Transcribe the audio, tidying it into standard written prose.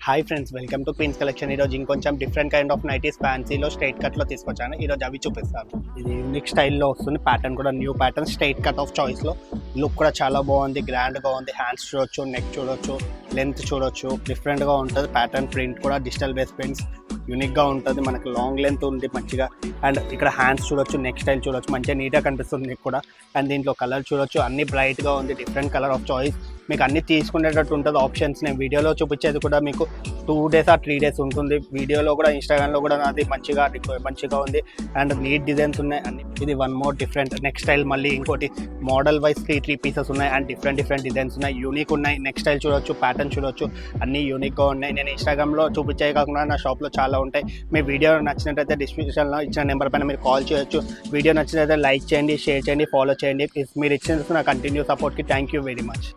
Hi friends, welcome to queens collection. ఈరోజు ఇంకొంచెం different kind of nighties ఫ్యాన్సీలో straight కట్లో తీసుకొచ్చాను. ఈరోజు అవి చూపిస్తాను. ఇది యూనిక్ స్టైల్లో వస్తుంది. ప్యాటర్న్ కూడా new pattern, straight cut of చాయిస్లో. లుక్ కూడా చాలా బాగుంది, గ్రాండ్గా ఉంది. హ్యాండ్స్ చూడొచ్చు, నెక్ చూడొచ్చు, లెంత్ చూడొచ్చు. డిఫరెంట్గా ఉంటుంది. ప్యాటర్న్ ప్రింట్ కూడా డిజిటల్ బేస్ ప్రింట్స్ యూనిక్గా ఉంటుంది. మనకు లాంగ్ లెంత్ ఉంది మంచిగా. అండ్ ఇక్కడ హ్యాండ్స్ చూడొచ్చు, నెక్ స్టైల్ చూడొచ్చు, మంచిగా నీట్గా కనిపిస్తుంది నెక్ కూడా. అండ్ దీంట్లో కలర్ చూడొచ్చు, అన్ని బ్రైట్గా ఉంది. డిఫరెంట్ కలర్ ఆఫ్ చాయిస్, మీకు అన్ని తీసుకునేటట్టు ఉంటుంది ఆప్షన్స్. నేను వీడియోలో చూపించేది కూడా మీకు 2 days or 3 days ఉంటుంది. వీడియోలో కూడా ఇన్స్టాగ్రామ్లో కూడా నాది మంచిగా ఉంది. అండ్ నీట్ డిజైన్స్ ఉన్నాయి అన్ని. ఇది one more different neck style. మళ్ళీ ఇంకోటి మోడల్ వైజ్ 3 పీసెస్ ఉన్నాయి. అండ్ డిఫరెంట్ డిజైన్స్ ఉన్నాయి, యూనిక్ ఉన్నాయి. నెక్ స్టైల్ చూడొచ్చు, ప్యాటర్న్ చూడొచ్చు, అన్నీ యూనిక్గా ఉన్నాయి. నేను ఇన్స్టాగ్రామ్లో చూపించే కాకుండా నా షాప్లో చాలా ఉంటాయి. మీ వీడియో నచ్చినట్టయితే డిస్క్రిప్షన్లో ఇచ్చిన నెంబర్ పైన మీరు కాల్ చేయొచ్చు. వీడియో నచ్చినట్లయితే లైక్ చేయండి, షేర్ చేయండి, ఫాలో చేయండి. మీరు ఇచ్చిన నా కంటిన్యూ సపోర్ట్కి థ్యాంక్ యూ వెరీ మచ్.